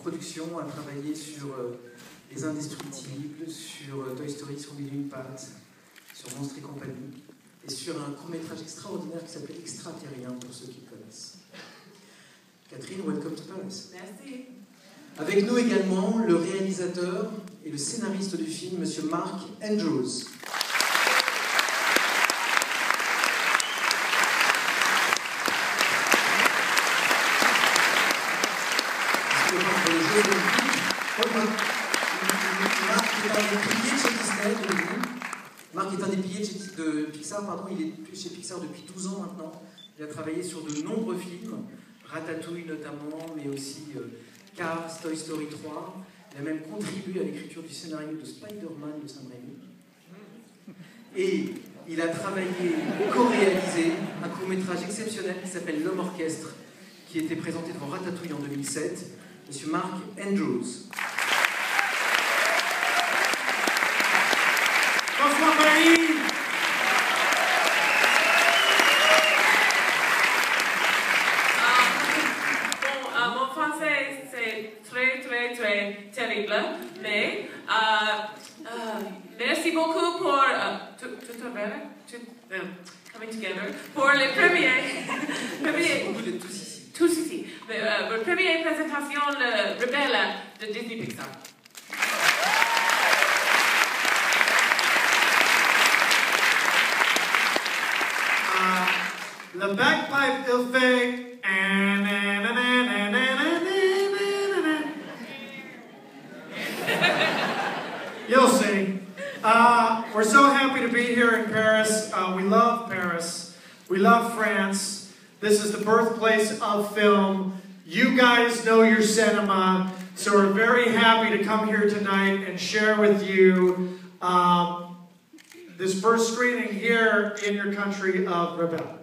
production, a travaillé sur Les Indestructibles, sur Toy Story sur Mille et une pattes, sur Monstres et compagnie, et sur un court-métrage extraordinaire qui s'appelle Extraits, pour ceux qui connaissent. Catherine, welcome to Paris. Merci. Avec nous également le réalisateur et le scénariste du film, Monsieur Mark Andrews. Mark est un des piliers de Pixar, pardon. Il est chez Pixar depuis 12 ans maintenant. Il a travaillé sur de nombreux films, Ratatouille notamment, mais aussi Cars, Toy Story 3. Il a même contribué à l'écriture du scénario de Spider-Man de Sam Raimi. Et il a travaillé, co-réalisé un court-métrage exceptionnel qui s'appelle L'Homme Orchestre, qui était présenté devant Ratatouille en 2007. Monsieur Mark Andrews. Bonsoir Paris. Mon français c'est très terrible, mais merci beaucoup pour coming together pour les premiers tous ici. Votre première présentation rebelle de Disney Pixar. Le bagpipe il fait. You'll see. We're so happy to be here in Paris. We love Paris. We love France. This is the birthplace of film. You guys know your cinema, so we're very happy to come here tonight and share with you this first screening here in your country of Rebelle.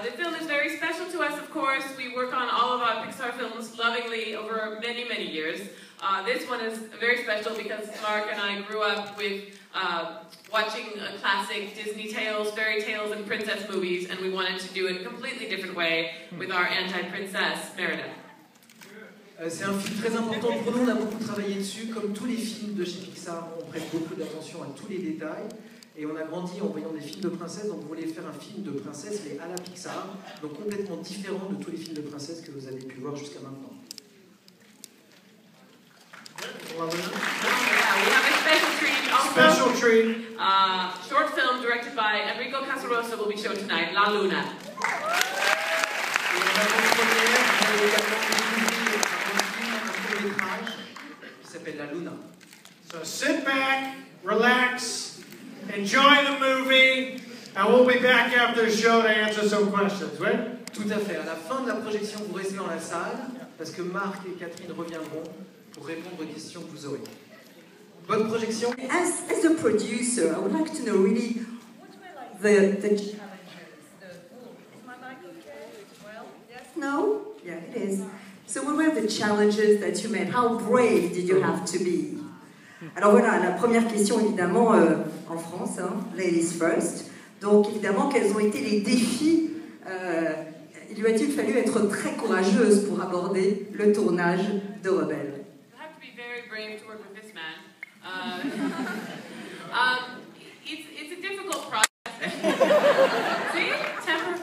The film is very special to us, of course. We work on all of our Pixar films lovingly over many years. This one is very special because Mark and I grew up with watching classic Disney tales, fairy tales, and princess movies, and we wanted to do it a completely different way with our anti-princess, Merida. C'est un film très important pour nous, on a beaucoup travaillé dessus. Comme tous les films de chez Pixar, on prête beaucoup d'attention à tous les détails. Et on a grandi en voyant des films de princesses, donc on voulait faire un film de princesse, mais à la Pixar, donc complètement différent de tous les films de princesses que vous avez pu voir jusqu'à maintenant. Yeah, we have a special treat also. Special treat. Short film directed by Enrico Casarosa will be shown tonight, La Luna. Qui s'appelle La Luna. So sit back, relax, enjoy the movie, and we'll be back after the show to answer some questions, right? Tout à fait. À la fin de la projection, vous restez dans la salle, parce que Marc et Catherine reviendront pour répondre aux questions que vous aurez. Bonne projection. As a producer, I would like to know really the challenges. Is my mic okay? Well, yes. No? Yeah, it is. So what were the challenges that you met? How brave did you have to be? Alors voilà, la première question évidemment en France, hein, ladies first. Donc évidemment, quels ont été les défis il lui a-t-il fallu être très courageuse pour aborder le tournage de Rebelle? You have to be very brave to work with this man. It's a difficult process. See? Temper.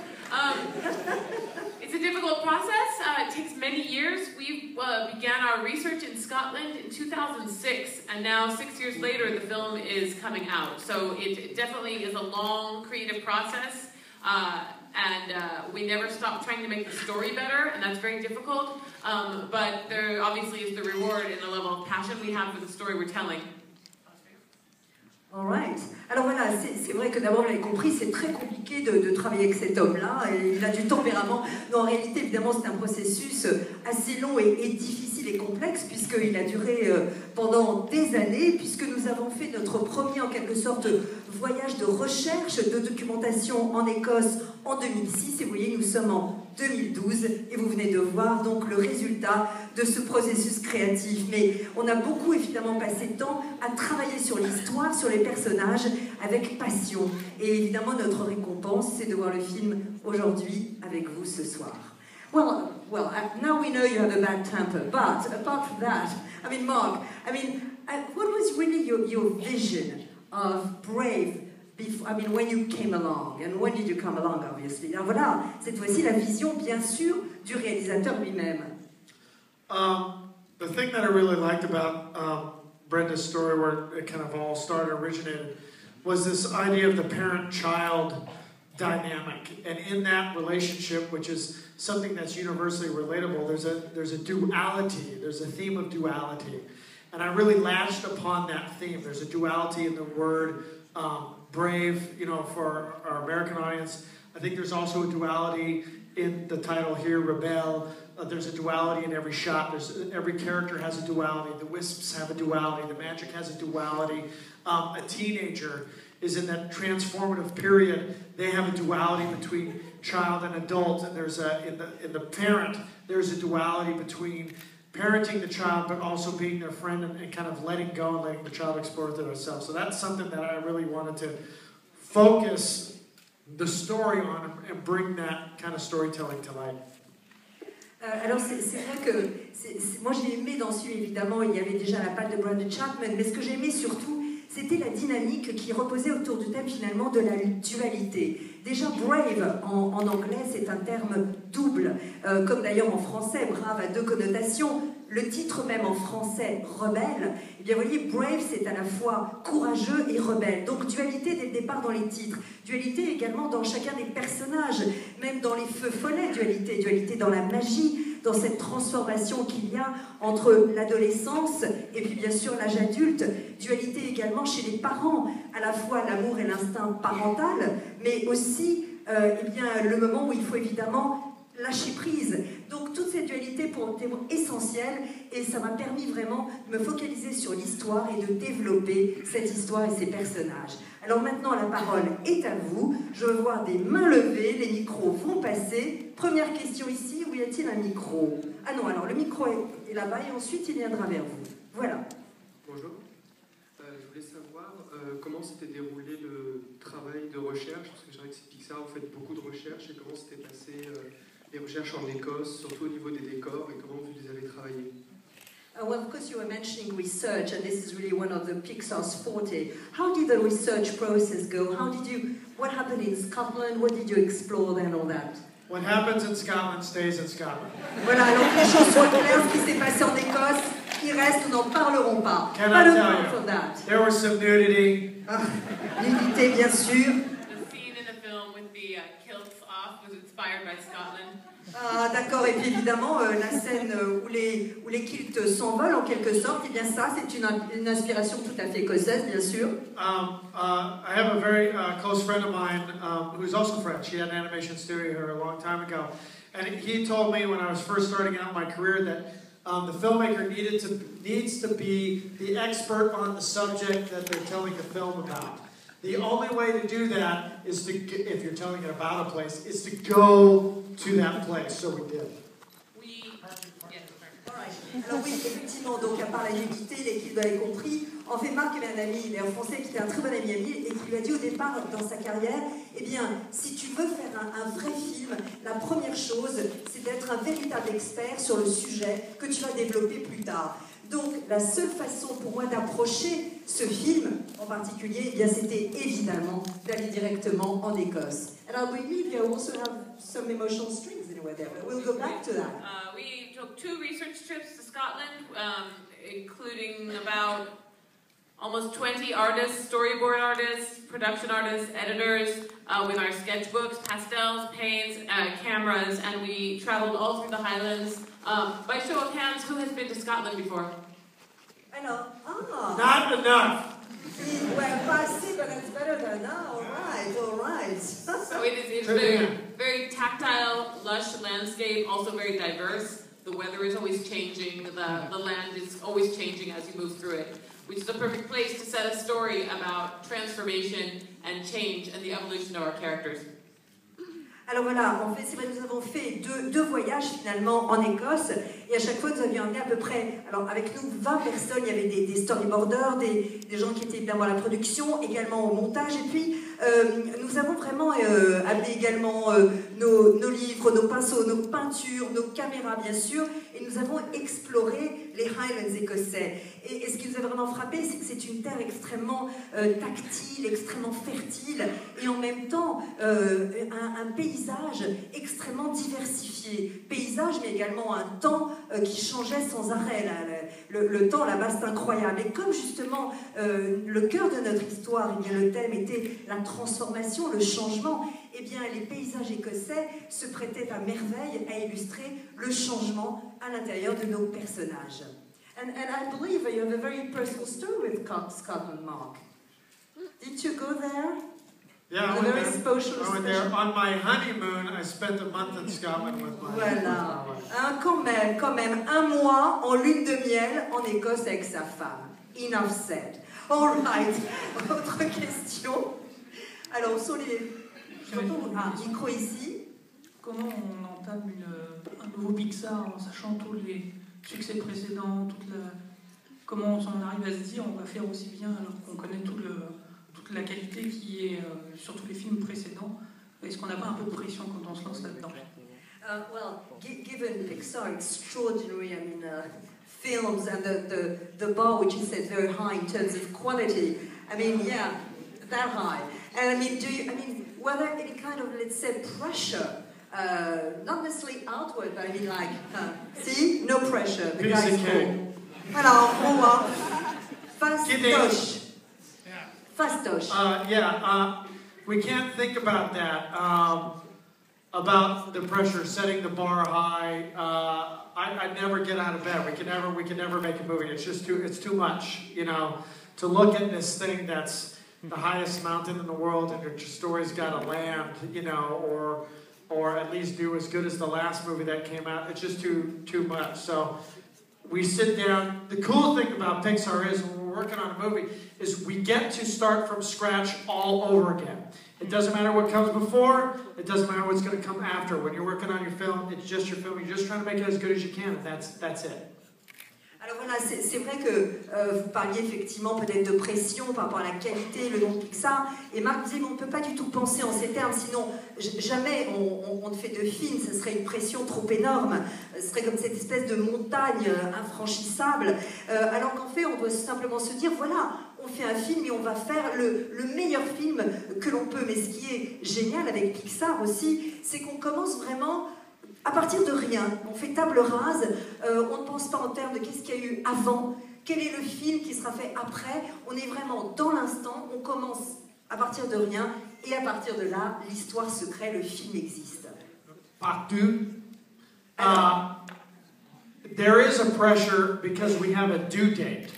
It's a difficult process. It takes many years. We began our research in Scotland in 2006, and now 6 years later, the film is coming out. So it definitely is a long creative process. And we never stop trying to make the story better, and that's very difficult. But there obviously is the reward in the level of passion we have for the story we're telling. All right. Alors voilà, c'est vrai que d'abord, vous l'avez compris, c'est très compliqué de travailler avec cet homme-là. Il a du tempérament. Non, en réalité, évidemment, c'est un processus assez long et difficile. il est complexe puisqu'il a duré pendant des années, puisque nous avons fait notre premier, en quelque sorte, voyage de recherche, de documentation en Écosse en 2006. Et vous voyez, nous sommes en 2012 et vous venez de voir donc le résultat de ce processus créatif. Mais on a beaucoup évidemment passé de temps à travailler sur l'histoire, sur les personnages, avec passion. Et évidemment, notre récompense, c'est de voir le film aujourd'hui avec vous ce soir. Well, now we know you have a bad temper, but apart from that, I mean, Mark, what was really your vision of Brave before, when you came along, and when did you come along, obviously? Alors voilà, cette fois-ci, la vision, bien sûr, du réalisateur lui-même. The thing that I really liked about Brenda's story, where it kind of all originated, was this idea of the parent-child dynamic. And in that relationship, which is something that's universally relatable, there's a duality, there's a theme of duality. And I really latched upon that theme. There's a duality in the word brave, for our American audience. I think there's also a duality in the title here, Rebel. There's a duality in every shot. Every character has a duality. The Wisps have a duality. The Magic has a duality. A teenager is in that transformative period. They have a duality between child and adult, and there's in the parent, there's a duality between parenting the child, but also being their friend and kind of letting go and letting the child explore it themselves. So that's something that I really wanted to focus the story on and bring that kind of storytelling to life. Alors c'est vrai que moi j'ai aimé dans ce film, évidemment, il y avait déjà la patte de Brandon Chapman, mais ce que j'ai aimé surtout, c'était la dynamique qui reposait autour du thème finalement de la dualité. Déjà, brave en anglais, c'est un terme double, comme d'ailleurs en français, brave a deux connotations. Le titre même en français, rebelle, eh bien vous voyez, brave c'est à la fois courageux et rebelle. Donc dualité dès le départ dans les titres. Dualité également dans chacun des personnages, même dans les feux follets, dualité dans la magie, dans cette transformation qu'il y a entre l'adolescence et puis bien sûr l'âge adulte. Dualité également chez les parents, à la fois l'amour et l'instinct parental, mais aussi le moment où il faut évidemment lâcher prise. Donc toute cette dualité pour moi essentielle, et ça m'a permis vraiment de me focaliser sur l'histoire et de développer cette histoire et ces personnages. Alors maintenant la parole est à vous, je veux voir des mains levées, les micros vont passer. Première question ici, où y a-t-il un micro? Ah non, alors le micro est là-bas et ensuite il viendra vers vous. Voilà. Bonjour, je voulais savoir comment s'était déroulé le travail de recherche, parce que je dirais que c'est Pixar, vous faites beaucoup de recherches, et comment s'était passé les recherches en Écosse, surtout au niveau des décors, et comment vous les avez travaillés? Well, of course you were mentioning research, and this is really one of the Pixar's forte. How did the research process go? What happened in Scotland? What did you explore there and all that? What happens in Scotland stays in Scotland. Voilà, donc les choses sont claires, ce qui s'est passé en Écosse, qui reste, nous n'en parlerons pas. Can Pas I de tell point you, for that. there was some nudity. Nudité, bien sûr. The scene in the film with the kilts off was inspired by Scotland. Ah, d'accord, et puis évidemment, la scène où les kilts s'envolent en quelque sorte, et bien ça, c'est une inspiration tout à fait écossaise, bien sûr. I have a very close friend of mine who's also French. He had an animation studio here a long time ago. And he told me when I was first starting out my career that the filmmaker needs to be the expert on the subject that they're telling the film about. The only way to do that is to, if you're telling it about a place, is to go to that place. So we did. Alors oui, effectivement, donc à part la nudité, l'équipe vous avez compris, en fait Marc avait un ami, il est en français, qui était un très bon ami et qui lui a dit au départ dans sa carrière, eh bien, si tu veux faire un vrai film, la première chose, c'est d'être un véritable expert sur le sujet que tu vas développer plus tard. Donc, la seule façon pour moi d'approcher ce film, en particulier, eh bien, c'était évidemment d'aller directement en Écosse. And I believe you also have some emotional strings in a way there, but we'll go back to that. We took 2 research trips to Scotland, including about almost 20 artists, storyboard artists, production artists, editors, with our sketchbooks, pastels, paints, cameras, and we traveled all through the Highlands. By show of hands, who has been to Scotland before? Alors, Not enough. Well, pas assez, but it's better than now. All right. So it is very, very tactile, lush landscape, also very diverse. the weather is always changing, the land is always changing as you move through it, which is a perfect place to set a story about transformation and change and the evolution of our characters. Alors voilà, en fait, c'est vrai, nous avons fait deux voyages finalement en Écosse, et à chaque fois nous avions amené à peu près, alors avec nous 20 personnes, il y avait des storyboarders, des gens qui étaient évidemment à la production, également au montage, et puis nous avons vraiment amené également nos livres, nos pinceaux, nos peintures, nos caméras bien sûr, et nous avons exploré les Highlands écossais. Et ce qui nous a vraiment frappé, c'est que c'est une terre extrêmement tactile, extrêmement fertile, et en même temps un paysage extrêmement diversifié. Paysage, mais également un temps qui changeait sans arrêt. Là, le temps là-bas, c'est incroyable. Et comme justement le cœur de notre histoire, eh bien, le thème était la transformation, le changement, eh bien, les paysages écossais se prêtaient à merveille à illustrer le changement à l'intérieur de nos personnages. And I believe you have a very personal story with Scotland, Mark. Did you go there? Yeah, I went there. On my honeymoon, I spent a month in Scotland with my Voilà. Quand même, un mois en lune de miel en Écosse avec sa femme. Enough said. All right. Autre question. Alors, sur les... micro ici. Comment on entame un nouveau Pixar en sachant tous les succès précédents, comment on en arrive à se dire on va faire aussi bien alors qu'on connaît toute la qualité qui est sur tous les films précédents. Est-ce qu'on n'a pas un peu de pression quand on se lance là-dedans? Well, given Pixar extraordinary, films and the bar which is set very high in terms of quality, yeah, that high. And whether any kind of, let's say, pressure, not necessarily outward, but see, no pressure. The guy's cool. Voilà, en gros, fastoche. Fastoche. We can't think about that. About the pressure, setting the bar high. I never get out of bed. We can never make a movie. It's too much, to look at this thing that's the highest mountain in the world and your story's got to land, or at least do as good as the last movie that came out. It's just too much. So we sit down. The cool thing about Pixar is when we're working on a movie is we get to start from scratch all over again. It doesn't matter what comes before, it doesn't matter what's going to come after. When you're working on your film, it's just your film. You're just trying to make it as good as you can, and that's it. Alors voilà, c'est vrai que vous parliez effectivement peut-être de pression par rapport à la qualité, le nom de Pixar, et Marc disait qu'on ne peut pas du tout penser en ces termes, sinon jamais on ne fait de film, ce serait une pression trop énorme, ce serait comme cette espèce de montagne infranchissable, alors qu'en fait on doit simplement se dire, voilà, on fait un film et on va faire le meilleur film que l'on peut. Mais ce qui est génial avec Pixar aussi, c'est qu'on commence vraiment à partir de rien. On fait table rase, on ne pense pas en termes de qu'est-ce qu'il y a eu avant, quel est le film qui sera fait après. On est vraiment dans l'instant, on commence à partir de rien, et à partir de là, l'histoire se crée, le film existe. Partout. There is a pressure because we have a due date.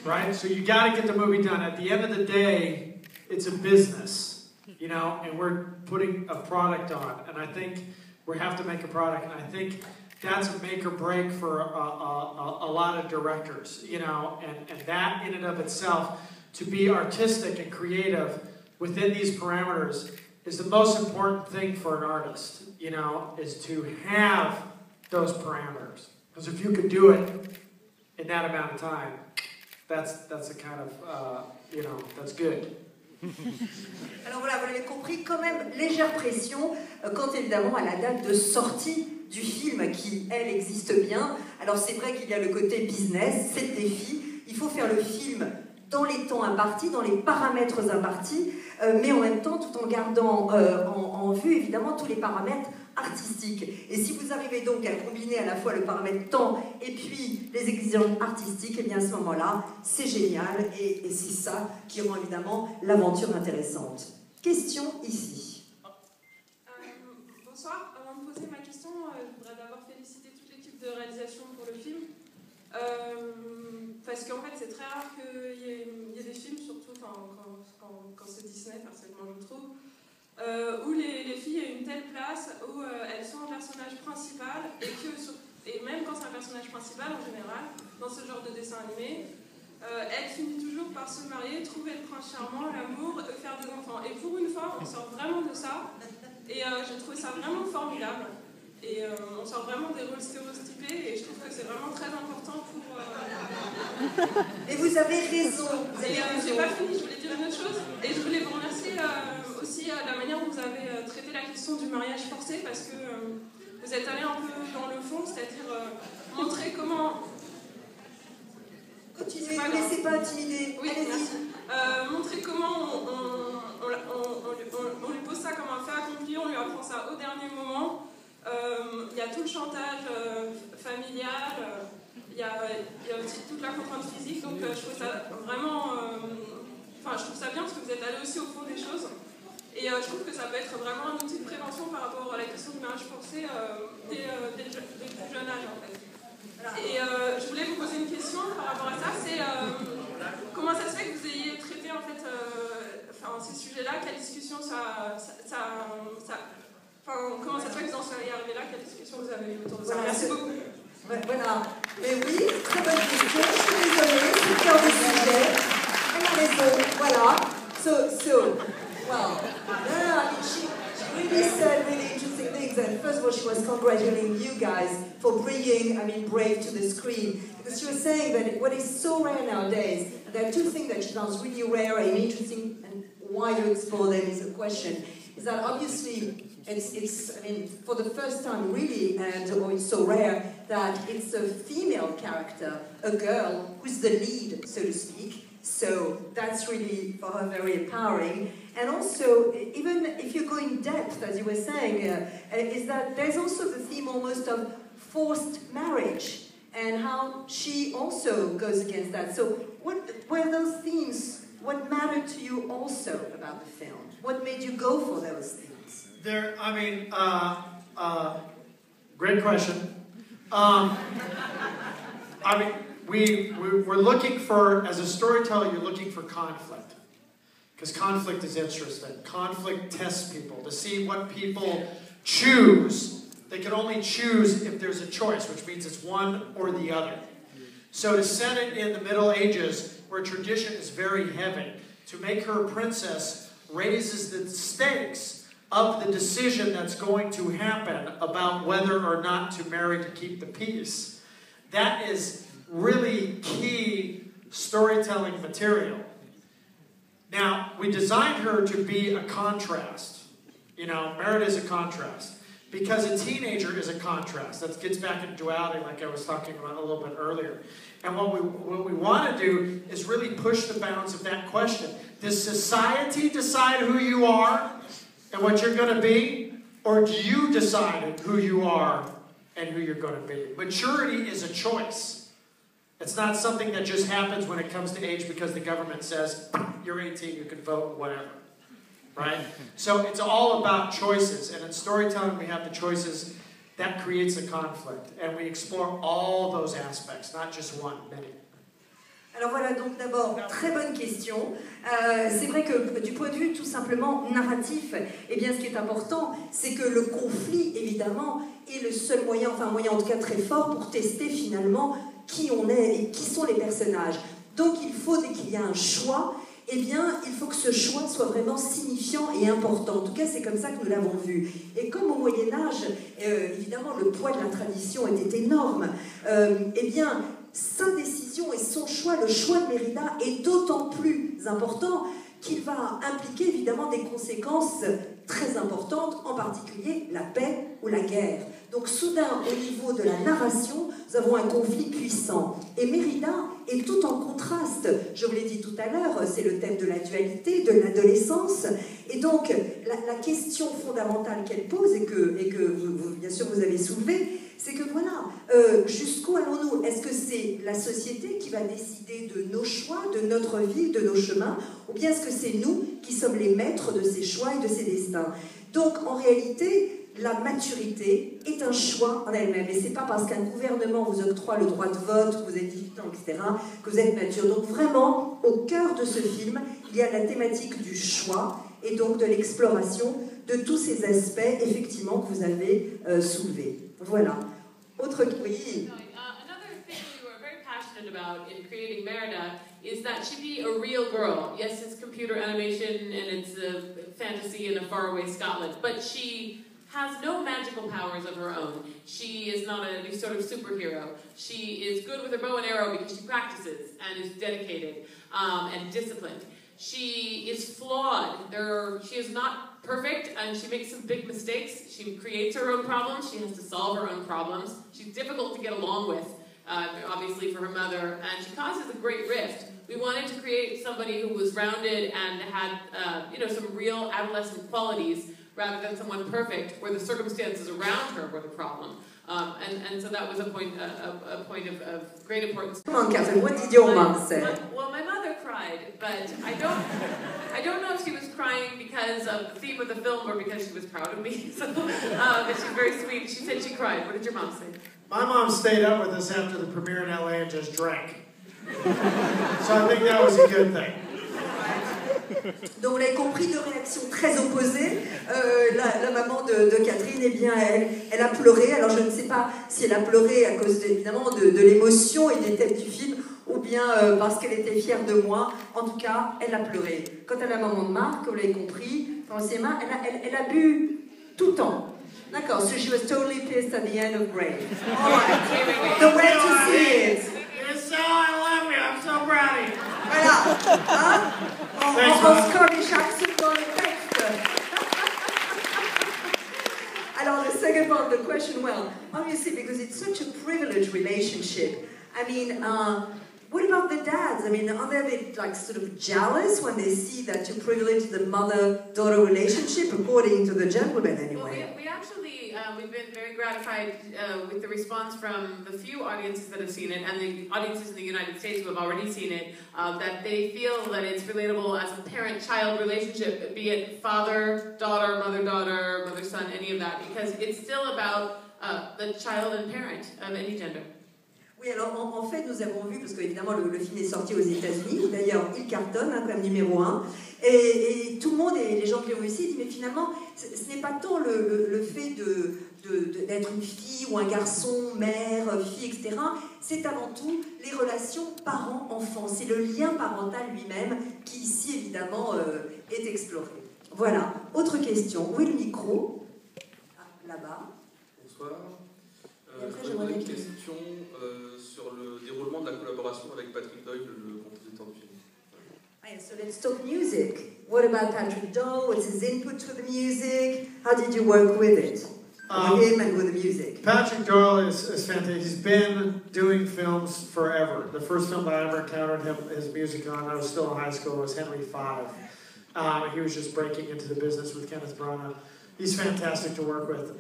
Right? So you got to get the movie done. At the end of the day, it's a business, and we're putting a product on. And I think we have to make a product. And I think that's a make or break for a lot of directors, and that in and of itself, to be artistic and creative within these parameters is the most important thing for an artist, is to have those parameters. Because if you could do it in that amount of time, that's a kind of, that's good. Alors voilà, vous l'avez compris, quand même légère pression quant évidemment à la date de sortie du film qui, elle, existe bien. Alors c'est vrai qu'il y a le côté business, c'est le défi. Il faut faire le film dans les temps impartis, dans les paramètres impartis, mais en même temps tout en gardant en vue évidemment tous les paramètres artistiques. Et si vous arrivez donc à combiner à la fois le paramètre temps et puis les exigences artistiques, et bien à ce moment-là, c'est génial et c'est ça qui rend évidemment l'aventure intéressante. Question ici. Bonsoir. Avant de poser ma question, je voudrais d'abord féliciter toute l'équipe de réalisation pour le film. Parce qu'en fait, c'est très rare qu'il y ait des films, surtout quand c'est Disney, personnellement je trouve, où les filles aient une telle place, où elles sont un personnage principal, et même quand c'est un personnage principal en général, dans ce genre de dessin animé, elle finit toujours par se marier, trouver le prince charmant, l'amour, faire des enfants. Et pour une fois, on sort vraiment de ça, et j'ai trouvé ça vraiment formidable. Et on sort vraiment des rôles stéréotypés, et je trouve que c'est vraiment très important pour... Et vous avez raison. J'ai pas fini, je voulais dire une autre chose, et je voulais vous remercier aussi de la manière dont vous avez traité la question du mariage forcé, parce que vous êtes allé un peu dans le fond, c'est-à-dire montrer comment... Continuez, ne laissez pas intimider. Oui, merci. Montrer comment on lui pose ça comme un fait accompli, on lui apprend ça au dernier moment. Il y a tout le chantage familial, il y a aussi toute la contrainte physique, donc je trouve ça vraiment... je trouve ça bien parce que vous êtes allé aussi au fond des choses. Et je trouve que ça peut être vraiment un outil de prévention par rapport à la question du mariage forcé dès le plus jeune âge en fait. Et je voulais vous poser une question par rapport à ça, c'est comment ça se fait que vous ayez traité en fait ces sujets-là, quelle discussion comment ça se fait que vous en soyez arrivé là, quelle discussion vous avez eu autour de ça. Voilà, merci beaucoup. Voilà. Mais oui, très bonne question, je suis désolée, c'est cœur du sujet. Elle a raison, voilà. Well, I mean, she really said really interesting things. And first of all, she was congratulating you guys for bringing, Brave to the screen. Because she was saying that what is so rare nowadays, and there are two things that she found really rare and interesting, and why you explore them is a question, is that obviously it's for the first time really, and it's so rare that it's a female character, a girl, who's the lead, so to speak. So that's really, for her, very empowering. And also, even if you go in depth, as you were saying, is that there's also the theme almost of forced marriage and how she also goes against that. So what were those themes? What mattered to you also about the film? What made you go for those themes? Great question. We're looking for, as a storyteller, you're looking for conflict. Because conflict is interesting. Conflict tests people to see what people choose. They can only choose if there's a choice, which means it's one or the other. So to set it in the Middle Ages, where tradition is very heavy, to make her a princess raises the stakes of the decision that's going to happen about whether or not to marry to keep the peace. That is really key storytelling material. Now, we designed her to be a contrast. Merit is a contrast. Because a teenager is a contrast. That gets back into duality like I was talking about a little bit earlier. And what we want to do is really push the bounds of that question. Does society decide who you are and what you're going to be? Or do you decide who you are and who you're going to be? Maturity is a choice. It's not something that just happens when it comes to age because the government says, you're 18, you can vote, whatever. Right? So it's all about choices. And in storytelling, we have the choices. That creates a conflict. And we explore all those aspects, not just one, many. Alors voilà, donc d'abord, très bonne question. C'est vrai que du point de vue tout simplement narratif, eh bien ce qui est important, c'est que le conflit, évidemment, est le seul moyen, enfin un moyen en tout cas très fort pour tester finalement qui on est et qui sont les personnages. Donc il faut, dès qu'il y a un choix, eh bien il faut que ce choix soit vraiment signifiant et important. En tout cas, c'est comme ça que nous l'avons vu. Et comme au Moyen-Âge, évidemment, le poids de la tradition était énorme, eh bien sa décision et son choix, le choix de Mérida, est d'autant plus important qu'il va impliquer évidemment des conséquences très importantes, en particulier la paix ou la guerre. Donc soudain, au niveau de la narration, nous avons un conflit puissant. Et Mérida est tout en contraste. Je vous l'ai dit tout à l'heure, c'est le thème de la dualité, de l'adolescence. Et donc, la question fondamentale qu'elle pose, et que vous, bien sûr, vous avez soulevée, c'est que voilà, jusqu'où allons-nous? Est-ce que c'est la société qui va décider de nos choix, de notre vie, de nos chemins, ou bien est-ce que c'est nous qui sommes les maîtres de ces choix et de ces destins? Donc, en réalité, la maturité est un choix en elle-même. Et c'est pas parce qu'un gouvernement vous octroie le droit de vote, que vous êtes dissident, etc., que vous êtes mature. Donc vraiment, au cœur de ce film, il y a la thématique du choix et donc de l'exploration de tous ces aspects, effectivement, que vous avez soulevés. Voilà. Autre... Oui. Another thing we were very passionate about in creating Merida is that she be a real girl. Yes, it's computer animation and it's a fantasy in a faraway Scotland, but she has no magical powers of her own. She is not any sort of superhero. She is good with her bow and arrow because she practices and is dedicated and disciplined. She is flawed. She is not perfect and she makes some big mistakes. She creates her own problems. She has to solve her own problems. She's difficult to get along with, obviously for her mother, and she causes a great rift. We wanted to create somebody who was rounded and had, some real adolescent qualities rather than someone perfect, where the circumstances around her were the problem. And so that was a point of great importance. Come on, Catherine, what did your mom say? Well, my mother cried, but I don't know if she was crying because of the theme of the film or because she was proud of me. So, but she's very sweet. She said she cried. What did your mom say? My mom stayed up with us after the premiere in LA and just drank. So I think that was a good thing. Donc vous l'avez compris, deux réactions très opposées. La maman de Catherine, eh bien, elle a pleuré. Alors je ne sais pas si elle a pleuré à cause évidemment de l'émotion et des thèmes du film, ou bien parce qu'elle était fière de moi. En tout cas, elle a pleuré. Quant à la maman de Marc, vous l'avez compris, elle a bu tout le temps. D'accord, so she was totally pissed at the end of Brave. All right, the way to see it. So I love you, I'm so proud of you. Voilà, hein? En Scottish accent dans le texte. Alors, the second part of the question, well, obviously because it's such a privileged relationship. I mean, what about the dads? I mean, are they a bit like sort of jealous when they see that you privilege the mother-daughter relationship, according to the gentleman anyway? Well, we actually, we've been very gratified with the response from the few audiences that have seen it and the audiences in the United States who have already seen it, that they feel that it's relatable as a parent-child relationship, be it father-daughter, mother-daughter, mother-son, any of that, because it's still about the child and parent of any gender. Oui, alors en fait, nous avons vu, parce qu'évidemment le film est sorti aux États-Unis, d'ailleurs il cartonne comme numéro 1, et tout le monde, et les gens qui l'ont vu ici, disent mais finalement, ce n'est pas tant le fait d'être une fille ou un garçon, mère, fille, etc. C'est avant tout les relations parents-enfants, c'est le lien parental lui-même qui ici évidemment est exploré. Voilà, autre question, où est le micro? Là-bas. Bonsoir. J'aurais une question sur le déroulement de la collaboration avec Patrick Doyle, le compositeur du film. Right, so let's talk music. What about Patrick Doyle? What's his input to the music? How did you work with it? With him and with the music? Patrick Doyle is fantastic. He's been doing films forever. The first film that I ever encountered his music on, I was still in high school, was Henry V. He was just breaking into the business with Kenneth Branagh. He's fantastic to work with.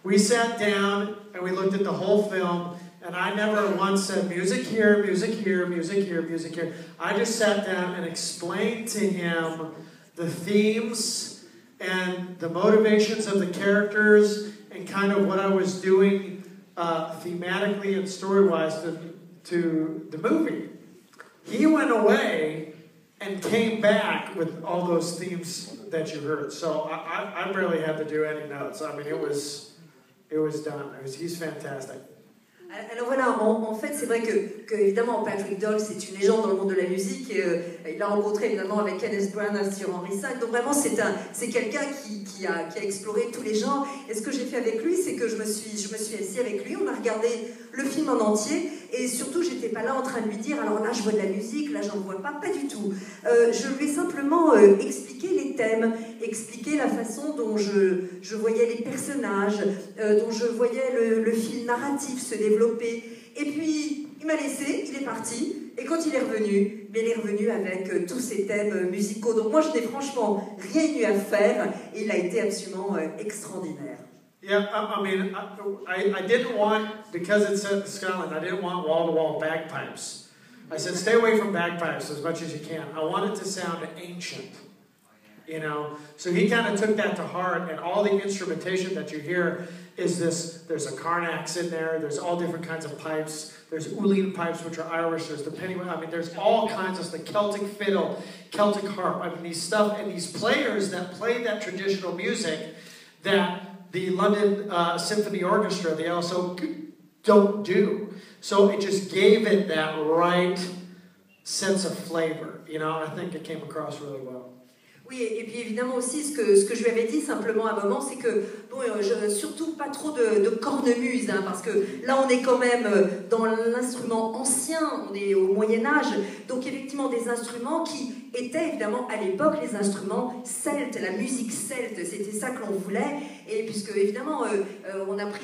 We sat down and we looked at the whole film, and I never once said, music here, music here, music here, music here. I just sat down and explained to him the themes and the motivations of the characters and kind of what I was doing thematically and story-wise to the movie. He went away and came back with all those themes that you heard. So I barely had to do any notes. I mean, it was done. He's fantastic. Alors voilà, en fait, c'est vrai que évidemment, Patrick Doyle, c'est une légende dans le monde de la musique. Et il a rencontré évidemment avec Kenneth Branagh sur Henry V. Donc vraiment, c'est quelqu'un qui a exploré tous les genres. Et ce que j'ai fait avec lui, c'est que je me suis assise avec lui, on a regardé le film en entier. Et surtout, j'étais pas là en train de lui dire, alors là, je vois de la musique, là, j'en vois pas du tout. Je lui ai simplement expliqué les thèmes, expliqué la façon dont je voyais les personnages, dont je voyais le fil narratif se développer. Et puis, il m'a laissé, il est parti, et quand il est revenu avec tous ces thèmes musicaux. Donc moi, je n'ai franchement rien eu à faire, et il a été absolument extraordinaire. Yeah, I mean, I didn't want, because it's set in Scotland, I didn't want wall-to-wall bagpipes. I said, stay away from bagpipes as much as you can. I want it to sound ancient. you know. So he kind of took that to heart, and all the instrumentation that you hear is this. There's a Carnax in there. There's all different kinds of pipes. There's Uline pipes, which are Irish. There's the penny. I mean, there's all kinds of the Celtic fiddle, Celtic harp. I mean, these stuff and these players that play that traditional music that the London Symphony Orchestra, they also don't do. So it just gave it that right sense of flavor. You know, I think it came across really well. Oui, et puis évidemment aussi, ce que je lui avais dit simplement à un moment, c'est que, bon, surtout pas trop de cornemuse, hein, parce que là on est quand même dans l'instrument ancien, on est au Moyen-Âge, donc effectivement des instruments qui étaient évidemment à l'époque les instruments celtes, la musique celte, c'était ça que l'on voulait, et puisque évidemment on a pris